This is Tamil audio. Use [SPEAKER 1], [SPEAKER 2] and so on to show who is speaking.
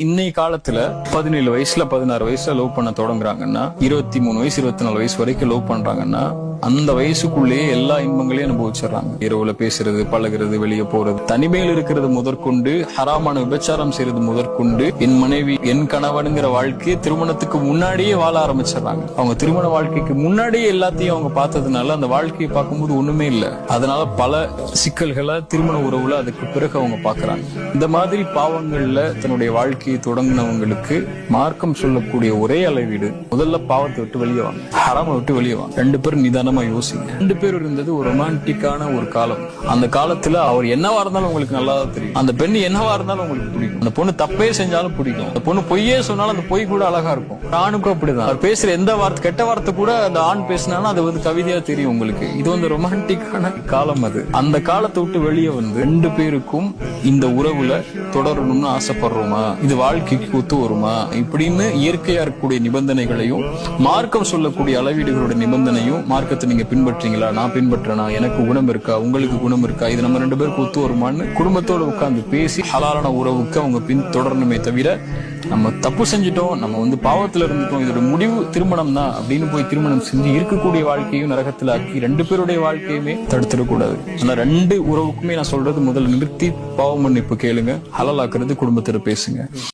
[SPEAKER 1] இன்னைய காலத்துல 17 வயசுல 16 வயசுல லவ் பண்ண தொடங்குறாங்கன்னா 23 வயசு 24 வயசு வரைக்கும் லவ் பண்றாங்கன்னா அந்த வயசுக்குள்ளேயே எல்லா இன்பங்களையும் அனுபவிச்சிடறாங்க. இரவுல பேசுறது, பழகிறது, வெளியே போறது, தனிமையில் இருக்கிறது முதற்கொண்டு, ஹராமான விபச்சாரம் செய்யறது முதற்கொண்டு, என் மனைவி என் கணவனுங்கிற வாழ்க்கையை திருமணத்துக்கு முன்னாடியே வாழ ஆரம்பிச்சிடறாங்க. அவங்க திருமண வாழ்க்கைக்கு முன்னாடியே எல்லாத்தையும் அவங்க பார்த்ததுனால அந்த வாழ்க்கையை பார்க்கும்போது ஒண்ணுமே இல்லை. அதனால பல சிக்கல்களை திருமண உறவுல அதுக்கு பிறகு அவங்க பாக்குறாங்க. இந்த மாதிரி பாவங்கள்ல தன்னுடைய வாழ்க்கையை தொடங்கினவங்களுக்கு மார்க்கம் சொல்லக்கூடிய ஒரே அளவீடு, முதல்ல பாவத்தை விட்டு வெளியே வாங்க, ஹராம விட்டு வெளியே வாங்க. 2 பேரும் நிதானமா யோசிங்க. 2 பேர் இருந்தது ஒரு ரொமான்டிக்கான ஒரு காலம். அந்த காலத்துல அவர் என்னவா இருந்தாலும் உங்களுக்கு நல்லா தெரியும். அந்த பெண் என்னவா இருந்தாலும் உங்களுக்கு பிடிக்கும். அந்த பொண்ணு தப்பே செஞ்சாலும் பிடிக்கும். அந்த பொண்ணு பொய்யே சொன்னாலும் அந்த பொய் கூட அழகா இருக்கும். ஆணுக்கும் அப்படிதான். அவர் பேசுற எந்த வார்த்தை, கெட்ட வார்த்தை கூட அந்த ஆண் பேசினாலும் அது வந்து கவிதையா தெரியும் உங்களுக்கு. இது வந்து ரொமான்டிக்கான காலம். அது அந்த காலத்தை விட்டு வெளியே வந்து 2 பேருக்கும் இந்த உறவுல தொடரணும்னு ஆசைப்படுறோமா, இது வாழ்க்கைக்கு ஒத்து வருமா இப்படின்னு இயற்கையா இருக்கக்கூடிய நிபந்தனைகளையும் மார்க்கம் சொல்லக்கூடிய அளவீடுகளோட நிபந்தனையும் மார்க்கத்தை நீங்க பின்பற்றீங்களா, நான் பின்பற்றனா, எனக்கு குணம் இருக்கா, உங்களுக்கு குணம் இருக்கா, இது நம்ம 2 பேருக்கு ஒத்து வருமான்னு குடும்பத்தோட உட்கார்ந்து பேசி ஹலாலான உறவுக்கு அவங்க பின் தொடரணுமே தவிர, நம்ம தப்பு செஞ்சுட்டோம், நம்ம வந்து பாவத்துல இருந்துட்டோம், இதோட முடிவு திருமணம் தான் அப்படின்னு போய் திருமணம் செஞ்சு இருக்கக்கூடிய வாழ்க்கையும் நரகத்துல ஆக்கி 2 பேருடைய வாழ்க்கையுமே தடுத்துடக்கூடாது. ஆனா 2 உறவுக்குமே நான் சொல்றது, முதல்ல நிறுத்தி பாவ மன்னிப்பு கேளுங்க, ஹலாலாக்குறது குடும்பத்திட்ட பேசுங்க.